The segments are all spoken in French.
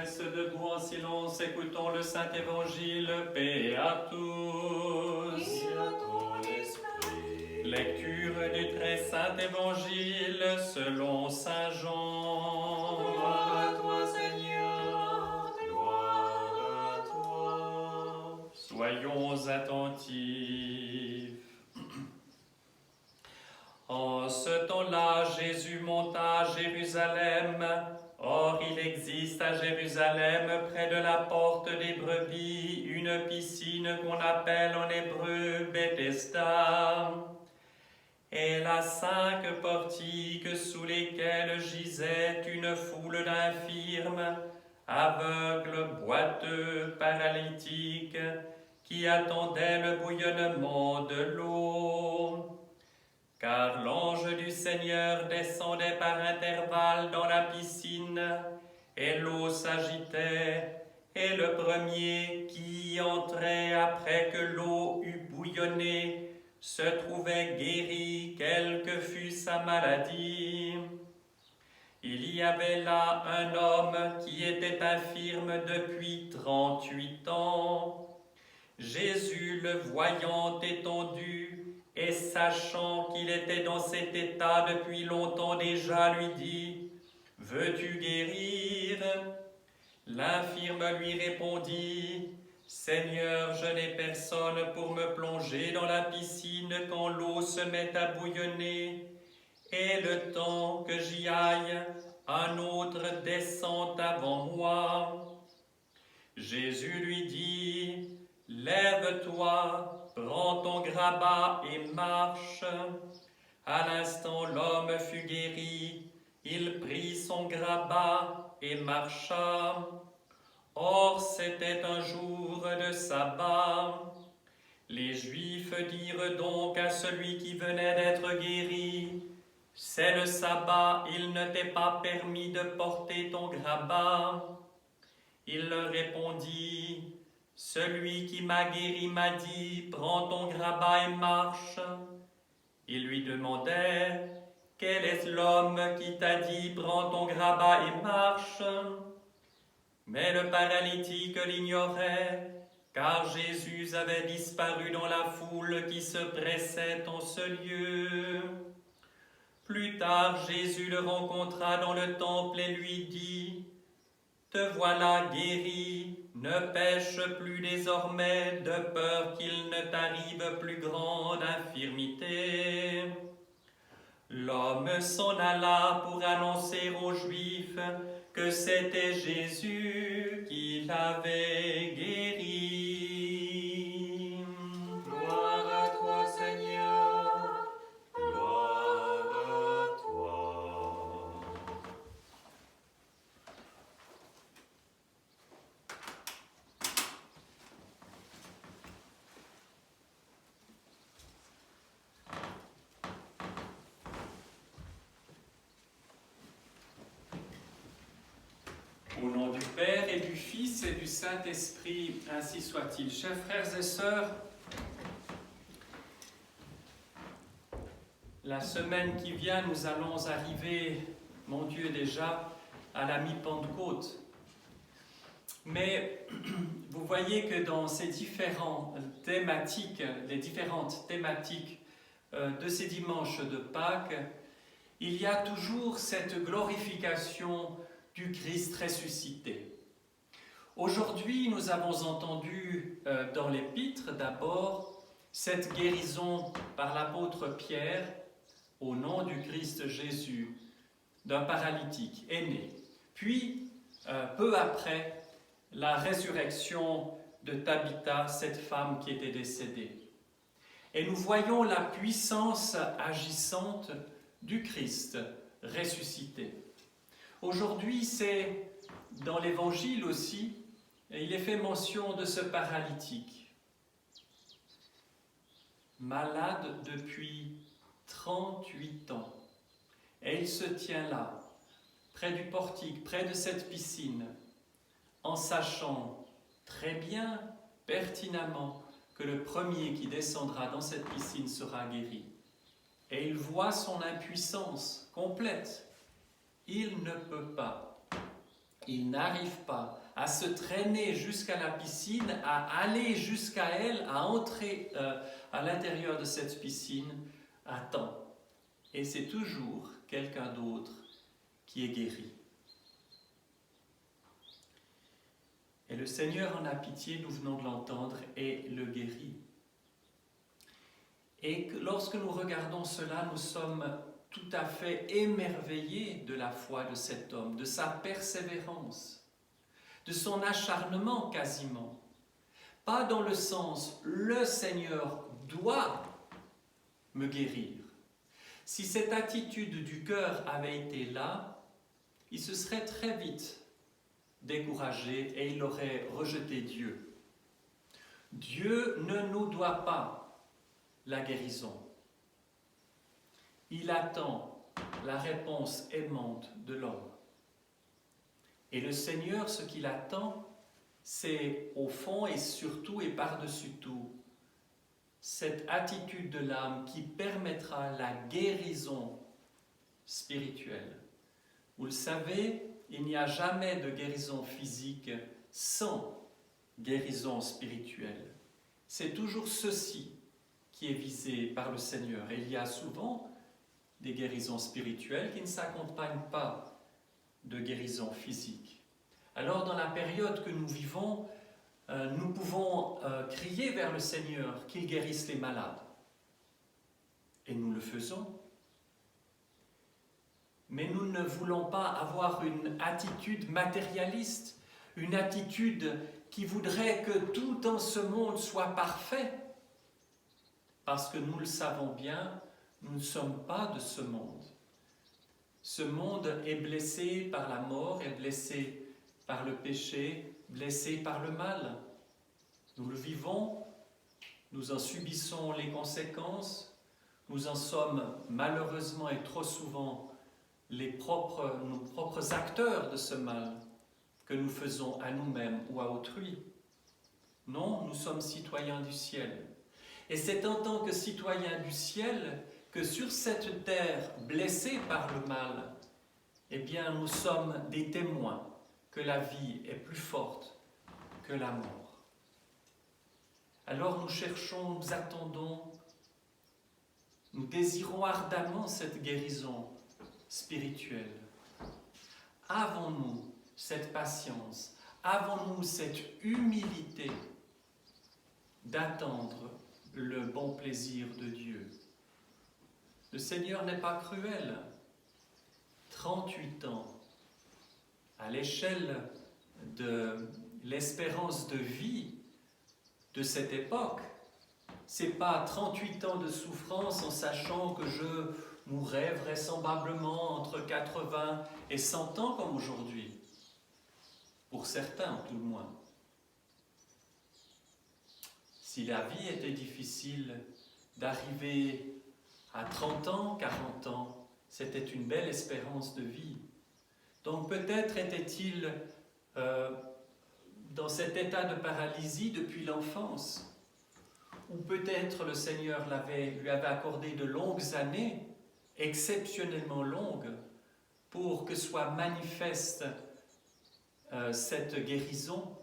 reste debout en silence, écoutons le Saint-Évangile. Paix à tous. Et à ton esprit. Lecture du très saint Évangile selon saint Jean. Gloire à toi, Seigneur, gloire à toi. Soyons attentifs. En ce temps-là, Jésus monta à Jérusalem. Or, il existe à Jérusalem, près de la porte des brebis, une piscine qu'on appelle en hébreu Bethesda. Elle a 5 portiques sous lesquels gisait une foule d'infirmes, aveugles, boiteux, paralytiques, qui attendaient le bouillonnement de l'eau. Car l'ange du Seigneur descendait par intervalles dans la piscine, et l'eau s'agitait, et le premier qui y entrait après que l'eau eut bouillonné se trouvait guéri, quelle que fût sa maladie. Il y avait là un homme qui était infirme depuis 38 ans. Jésus, le voyant étendu, et sachant qu'il était dans cet état depuis longtemps déjà, lui dit : « Veux-tu guérir ?» L'infirme lui répondit : « Seigneur, je n'ai personne pour me plonger dans la piscine quand l'eau se met à bouillonner, et le temps que j'y aille, un autre descend avant moi. » Jésus lui dit : « Lève-toi, prends ton grabat et marche. » À l'instant, l'homme fut guéri. Il prit son grabat et marcha. Or, c'était un jour de sabbat. Les Juifs dirent donc à celui qui venait d'être guéri : « C'est le sabbat, il ne t'est pas permis de porter ton grabat. » Il leur répondit : « Celui qui m'a guéri m'a dit : prends ton grabat et marche. » Ils lui demandaient : « Quel est l'homme qui t'a dit : prends ton grabat et marche ?» Mais le paralytique l'ignorait, car Jésus avait disparu dans la foule qui se pressait en ce lieu. Plus tard, Jésus le rencontra dans le temple et lui dit : « Te voilà guéri, ne pêche plus désormais, de peur qu'il ne t'arrive plus grande infirmité. » L'homme s'en alla pour annoncer aux Juifs que c'était Jésus qui l'avait guéri. Gloire à toi, Seigneur, gloire à toi. Au nom du Père et du Fils et du Saint-Esprit, ainsi soit-il. Chers frères et sœurs, la semaine qui vient, nous allons arriver, mon Dieu, déjà à la mi-Pentecôte. Mais vous voyez que dans ces différentes thématiques, les différentes thématiques de ces dimanches de Pâques, il y a toujours cette glorification du Christ ressuscité. Aujourd'hui, nous avons entendu dans l'Épître d'abord cette guérison par l'apôtre Pierre au nom du Christ Jésus d'un paralytique aîné. Puis, peu après, la résurrection de Tabitha, cette femme qui était décédée. Et nous voyons la puissance agissante du Christ ressuscité. Aujourd'hui, c'est dans l'Évangile aussi, et il est fait mention de ce paralytique, malade depuis 38 ans. Et il se tient là, près du portique, près de cette piscine, en sachant très bien, pertinemment, que le premier qui descendra dans cette piscine sera guéri. Et il voit son impuissance complète. Il ne peut pas il n'arrive pas à se traîner jusqu'à la piscine, à aller jusqu'à elle, à entrer à l'intérieur de cette piscine à temps. Et c'est toujours quelqu'un d'autre qui est guéri. Et le Seigneur en a pitié, nous venons de l'entendre, et le guérit. Et lorsque nous regardons cela, nous sommes tout à fait émerveillés de la foi de cet homme, de sa persévérance, de son acharnement quasiment. Pas dans le sens « le Seigneur doit me guérir ». Si cette attitude du cœur avait été là, il se serait très vite découragé et il aurait rejeté Dieu. Dieu ne nous doit pas la guérison. Il attend la réponse aimante de l'homme. Et le Seigneur, ce qu'il attend, c'est au fond et surtout et par-dessus tout, cette attitude de l'âme qui permettra la guérison spirituelle. Vous le savez, il n'y a jamais de guérison physique sans guérison spirituelle. C'est toujours ceci qui est visé par le Seigneur. Et il y a souvent des guérisons spirituelles qui ne s'accompagnent pas de guérison physique. Alors, dans la période que nous vivons, nous pouvons crier vers le Seigneur qu'il guérisse les malades. Et nous le faisons. Mais nous ne voulons pas avoir une attitude matérialiste, une attitude qui voudrait que tout dans ce monde soit parfait. Parce que nous le savons bien, nous ne sommes pas de ce monde. Ce monde est blessé par la mort, est blessé par le péché, blessé par le mal. Nous le vivons, nous en subissons les conséquences, nous en sommes malheureusement et trop souvent nos propres acteurs de ce mal que nous faisons à nous-mêmes ou à autrui. Non, nous sommes citoyens du ciel. Et c'est en tant que citoyens du ciel que sur cette terre blessée par le mal, eh bien nous sommes des témoins que la vie est plus forte que la mort. Alors nous cherchons, nous attendons, nous désirons ardemment cette guérison spirituelle. Avons-nous cette patience, avons-nous cette humilité d'attendre le bon plaisir de Dieu? Le Seigneur n'est pas cruel. 38 ans, à l'échelle de l'espérance de vie de cette époque, c'est pas 38 ans de souffrance en sachant que je mourrai vraisemblablement entre 80 et 100 ans comme aujourd'hui. Pour certains, tout le moins. Si la vie était difficile, d'arriver à 30 ans, 40 ans, c'était une belle espérance de vie. Donc peut-être était-il dans cet état de paralysie depuis l'enfance, ou peut-être le Seigneur lui avait accordé de longues années, exceptionnellement longues, pour que soit manifeste cette guérison,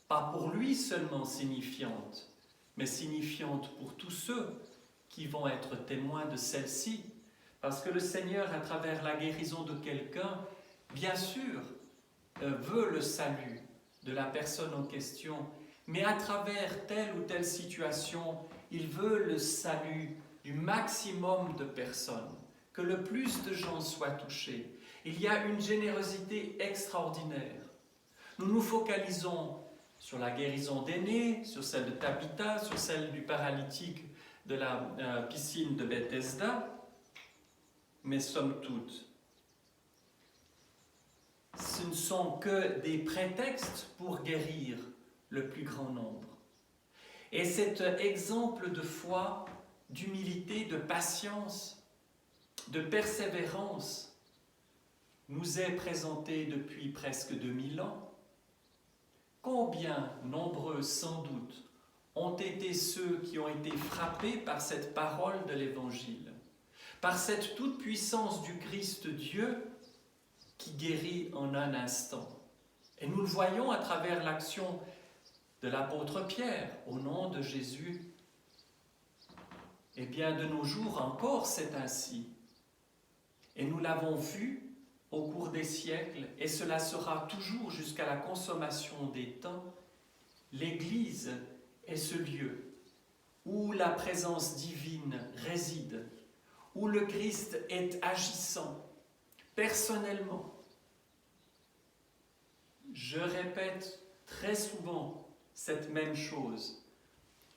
pas pour lui seulement signifiante, mais signifiante pour tous ceux qui vont être témoins de celle-ci. Parce que le Seigneur, à travers la guérison de quelqu'un, bien sûr, veut le salut de la personne en question, mais à travers telle ou telle situation, il veut le salut du maximum de personnes, que le plus de gens soient touchés. Il y a une générosité extraordinaire. Nous nous focalisons sur la guérison d'Énée, sur celle de Tabitha, sur celle du paralytique de la piscine de Bethesda, mais somme toute, ce ne sont que des prétextes pour guérir le plus grand nombre. Et cet exemple de foi, d'humilité, de patience, de persévérance nous est présenté depuis presque 2000 ans. Combien nombreux, sans doute, ont été ceux qui ont été frappés par cette parole de l'Évangile, par cette toute-puissance du Christ Dieu qui guérit en un instant. Et nous le voyons à travers l'action de l'apôtre Pierre, au nom de Jésus. Eh bien, de nos jours encore, c'est ainsi. Et nous l'avons vu au cours des siècles, et cela sera toujours jusqu'à la consommation des temps. L'Église est ce lieu où la présence divine réside, où le Christ est agissant personnellement. Je répète très souvent cette même chose.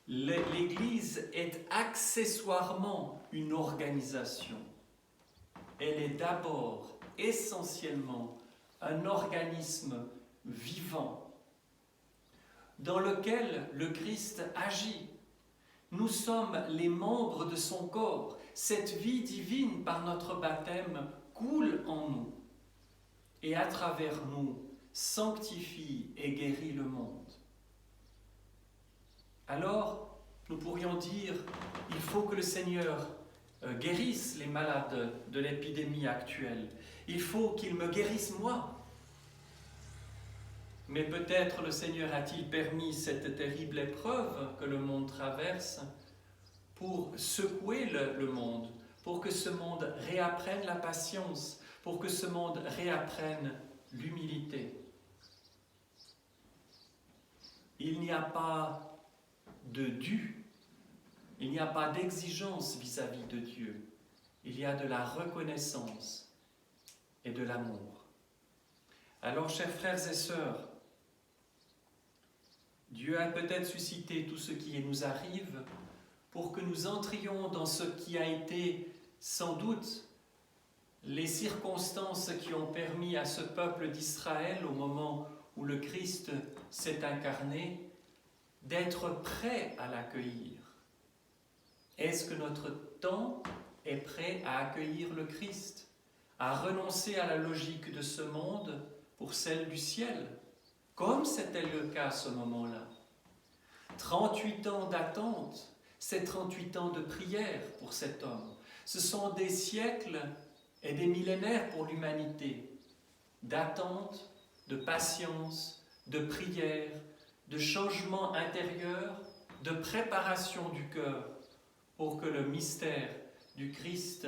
L'Église est accessoirement une organisation. Elle est d'abord, essentiellement, un organisme vivant dans lequel le Christ agit. Nous sommes les membres de son corps. Cette vie divine, par notre baptême, coule en nous et à travers nous, sanctifie et guérit le monde. Alors, nous pourrions dire, il faut que le Seigneur guérisse les malades de l'épidémie actuelle. Il faut qu'il me guérisse moi. Mais peut-être le Seigneur a-t-il permis cette terrible épreuve que le monde traverse pour secouer le monde, pour que ce monde réapprenne la patience, pour que ce monde réapprenne l'humilité. Il n'y a pas de dû, il n'y a pas d'exigence vis-à-vis de Dieu. Il y a de la reconnaissance et de l'amour. Alors, chers frères et sœurs, Dieu a peut-être suscité tout ce qui nous arrive pour que nous entrions dans ce qui a été sans doute les circonstances qui ont permis à ce peuple d'Israël, au moment où le Christ s'est incarné, d'être prêt à l'accueillir. Est-ce que notre temps est prêt à accueillir le Christ, à renoncer à la logique de ce monde pour celle du ciel, comme c'était le cas à ce moment-là? 38 ans d'attente, c'est 38 ans de prière pour cet homme. Ce sont des siècles et des millénaires pour l'humanité, d'attente, de patience, de prière, de changement intérieur, de préparation du cœur pour que le mystère du Christ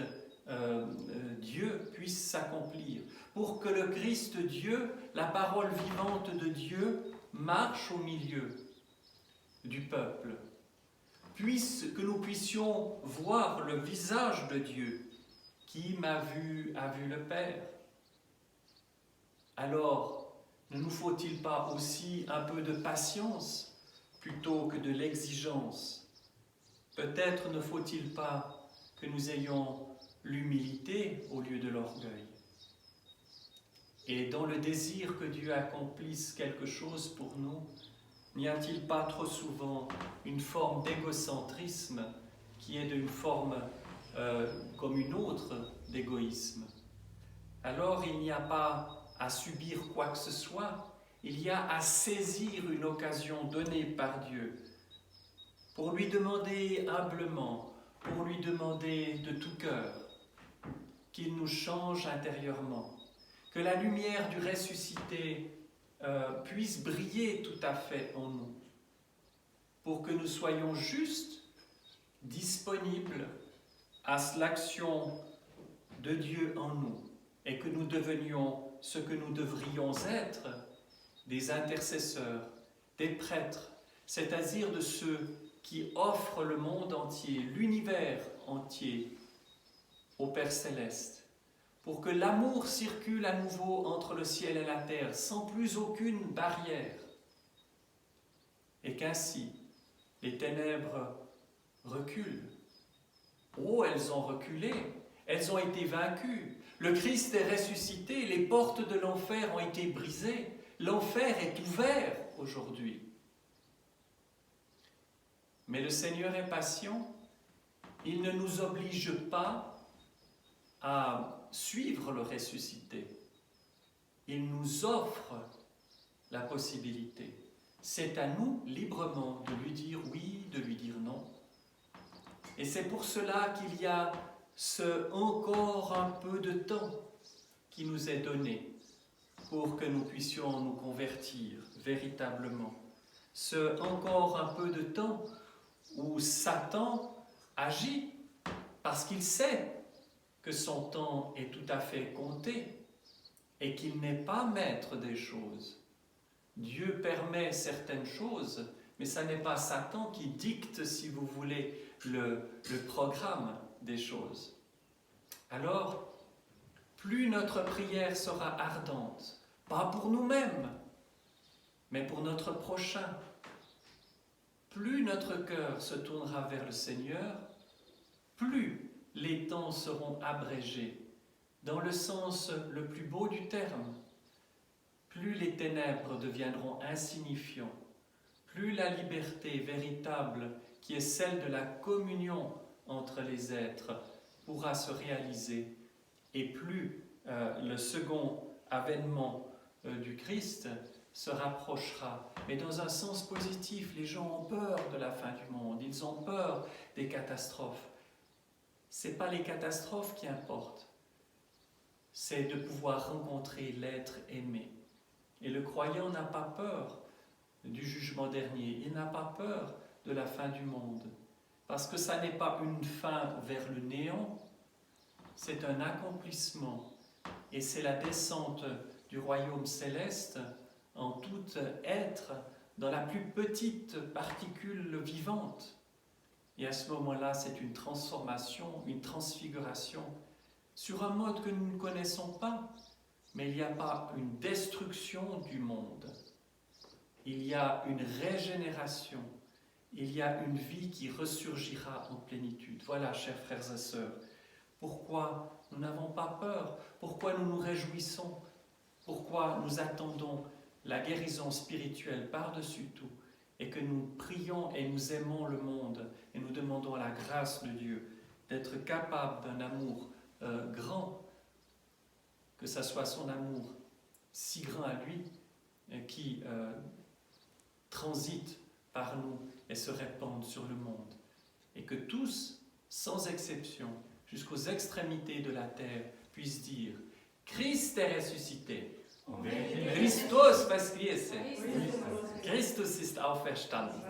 Dieu puisse s'accomplir, pour que le Christ Dieu, la parole vivante de Dieu, marche au milieu du peuple, que nous puissions voir le visage de Dieu. Qui m'a vu a vu le Père. Alors, ne nous faut-il pas aussi un peu de patience plutôt que de l'exigence? Peut-être ne faut-il pas que nous ayons l'humilité au lieu de l'orgueil. Et dans le désir que Dieu accomplisse quelque chose pour nous, n'y a-t-il pas trop souvent une forme d'égocentrisme qui est d'une forme comme une autre d'égoïsme? Alors il n'y a pas à subir quoi que ce soit, il y a à saisir une occasion donnée par Dieu pour lui demander humblement, pour lui demander de tout cœur qu'il nous change intérieurement, que la lumière du ressuscité puisse briller tout à fait en nous, pour que nous soyons juste disponibles à l'action de Dieu en nous et que nous devenions ce que nous devrions être, des intercesseurs, des prêtres, c'est-à-dire de ceux qui offrent le monde entier, l'univers entier au Père Céleste, pour que l'amour circule à nouveau entre le ciel et la terre, sans plus aucune barrière, et qu'ainsi les ténèbres reculent. Oh, elles ont reculé, elles ont été vaincues. Le Christ est ressuscité, les portes de l'enfer ont été brisées. L'enfer est ouvert aujourd'hui. Mais le Seigneur est patient. Il ne nous oblige pas à suivre le ressuscité. Il nous offre la possibilité. C'est à nous librement de lui dire oui, de lui dire non. Et c'est pour cela qu'il y a ce encore un peu de temps qui nous est donné pour que nous puissions nous convertir véritablement. Ce encore un peu de temps où Satan agit parce qu'il sait que son temps est tout à fait compté et qu'il n'est pas maître des choses. Dieu permet certaines choses, mais ce n'est pas Satan qui dicte, si vous voulez, le programme des choses. Alors, plus notre prière sera ardente, pas pour nous-mêmes, mais pour notre prochain, plus notre cœur se tournera vers le Seigneur, plus les temps seront abrégés, dans le sens le plus beau du terme. Plus les ténèbres deviendront insignifiants, plus la liberté véritable, qui est celle de la communion entre les êtres, pourra se réaliser, et plus le second avènement du Christ se rapprochera. Mais dans un sens positif, les gens ont peur de la fin du monde, ils ont peur des catastrophes. Ce n'est pas les catastrophes qui importent, c'est de pouvoir rencontrer l'être aimé. Et le croyant n'a pas peur du jugement dernier, il n'a pas peur de la fin du monde, parce que ça n'est pas une fin vers le néant, c'est un accomplissement, et c'est la descente du royaume céleste en tout être, dans la plus petite particule vivante. Et à ce moment-là, c'est une transformation, une transfiguration, sur un mode que nous ne connaissons pas, mais il n'y a pas une destruction du monde. Il y a une régénération, il y a une vie qui ressurgira en plénitude. Voilà, chers frères et sœurs, pourquoi nous n'avons pas peur, pourquoi nous nous réjouissons, pourquoi nous attendons la guérison spirituelle par-dessus tout, et que nous prions et nous aimons le monde, et nous demandons la grâce de Dieu d'être capable d'un amour grand, que ce soit son amour si grand à lui, qui transite par nous et se répand sur le monde. Et que tous, sans exception, jusqu'aux extrémités de la terre, puissent dire « Christ est ressuscité ». Christus was Christus ist auferstanden.